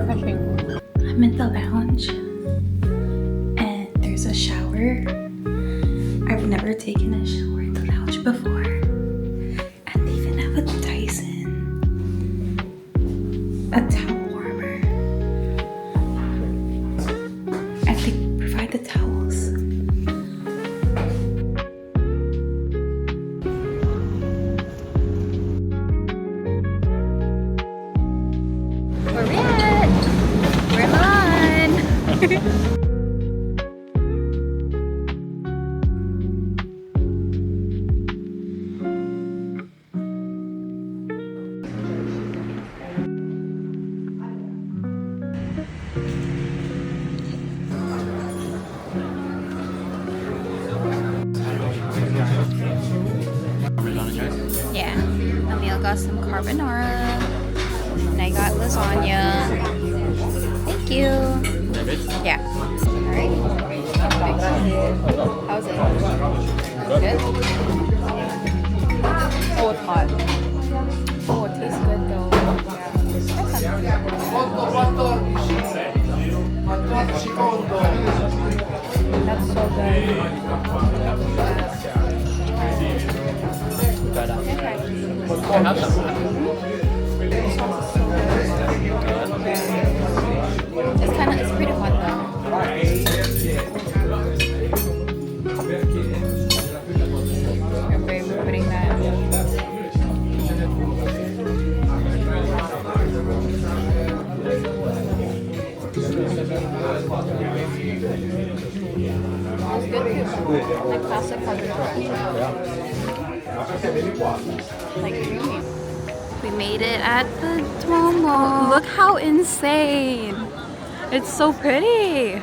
refreshing. I'm in the lounge and there's a shower. I've never taken a shower in the lounge before. And they even have a Dyson. A towel warmer. And they provide the towels. Where we at? We're in Milan! Yeah, Emil got some carbonara, and I got lasagna. Thank you. Yeah. Alright. How's it? Good? Oh, it's hot. Oh, it tastes good though. That's so good. It's pretty hot though. We're putting that. It's good too. Like classic carbonara. Like creamy. We made it at the Duomo. Look how insane! It's so pretty.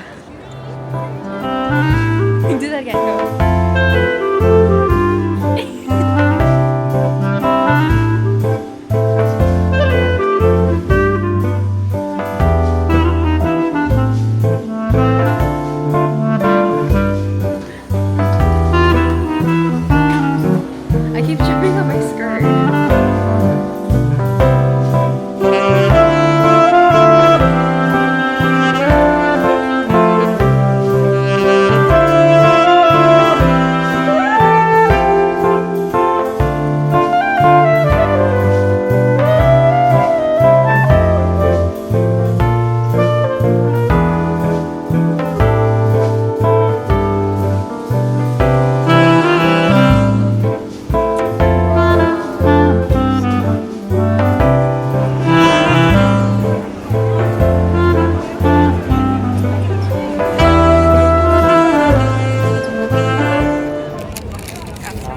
Do that again. Go. I keep tripping on my skirt.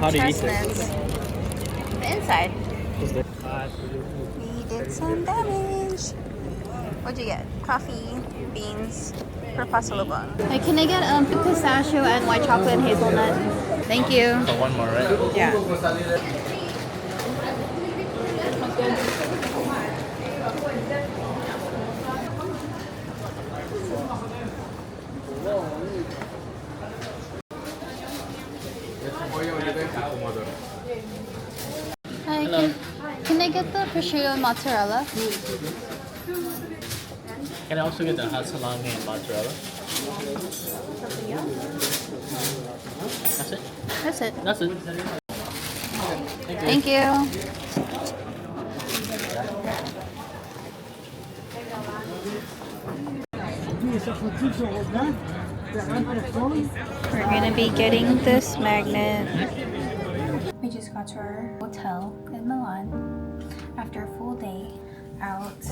How do you eat this? The inside. We did some damage. What'd you get? Coffee, beans, for pasalubong. Hey, can I get pistachio and white chocolate and hazelnut? Thank you. Oh, one more, right? Yeah. Hi, can I get the prosciutto mozzarella? Can I also get the hot salami and mozzarella? That's it? That's it. That's it. Thank you. We're gonna be getting this magnet. We just got to our hotel in Milan after a full day out,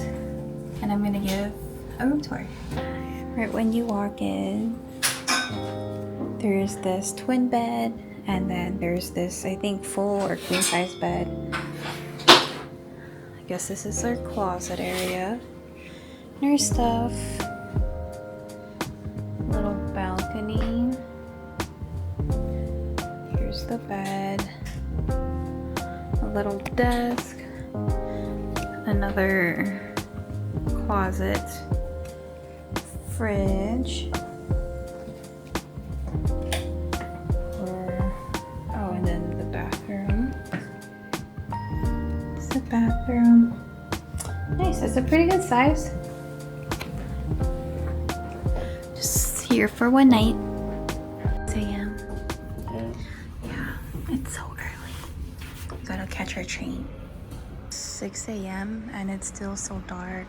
and I'm gonna give a room tour. Right when you walk in, there's this twin bed, and then there's this, I think, full or queen size bed. I guess this is our closet area. There's stuff. Little balcony. Here's the bed. A little desk. Another closet. Fridge. And then the bathroom. It's the bathroom. Nice, it's a pretty good size. here for one night. 6 a.m. Yeah. Yeah, it's so early. Gotta catch our train. 6 a.m. and it's still so dark.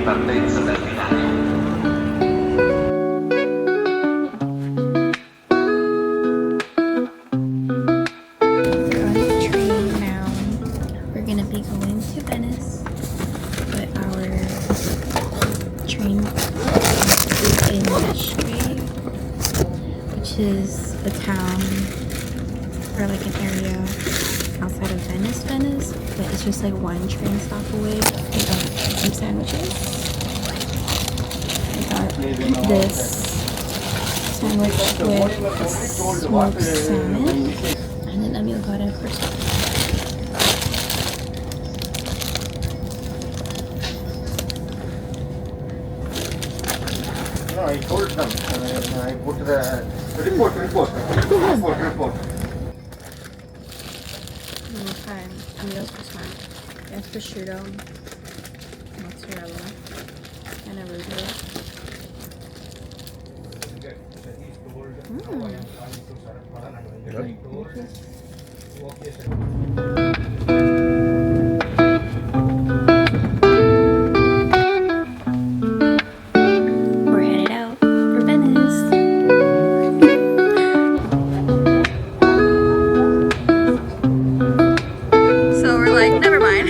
Partenza del Milano. We're on the train now. We're gonna be going to Venice, but our train is in Mestre, which is a town or like an area outside of Venice, but it's just like one train stop away. We got some sandwiches. I got this sandwich with smoked salmon, and then Emil got a croissant. No, I told them. I put the report. Okay, Emil's croissant. That's prosciutto, mozzarella, and arugula. We're headed out for Venice. So we're like, never mind.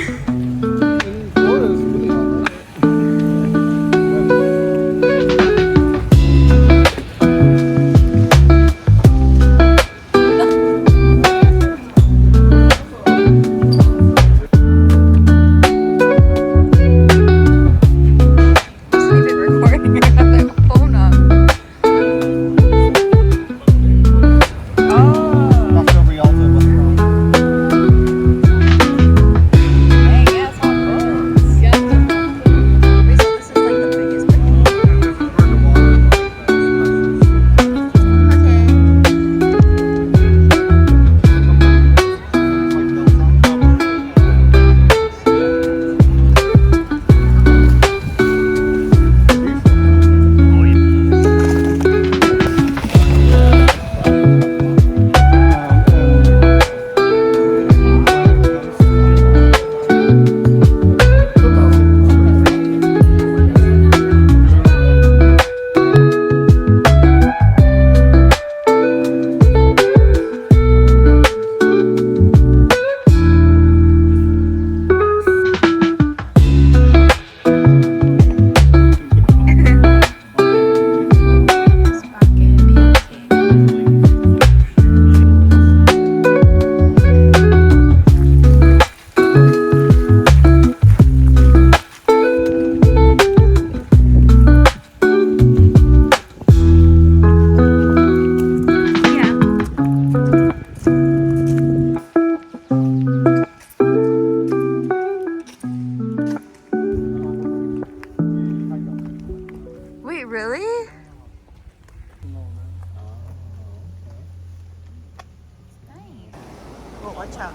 Wait, really? Oh, watch out.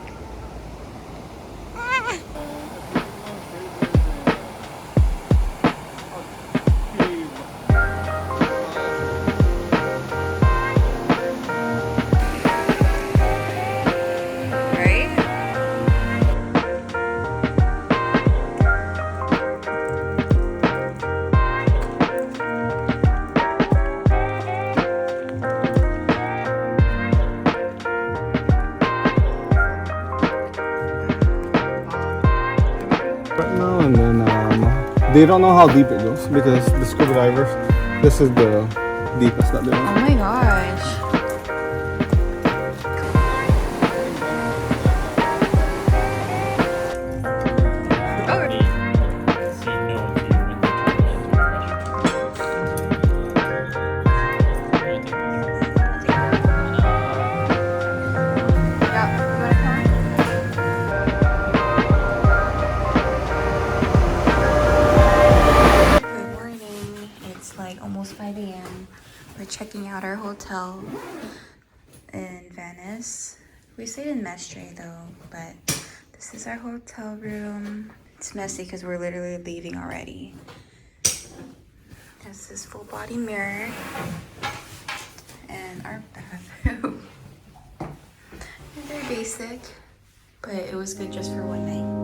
Right now, and then they don't know how deep it goes because the scuba divers, this is the deepest that they know. Oh my gosh. Yeah, you wanna come? 1 It's like almost 5 a.m. We're checking out our hotel in Venice. We stayed in Mestre though, but this is our hotel room. It's messy because we're literally leaving already. This is full body mirror and our bathroom. Very basic, but it was good just for one night.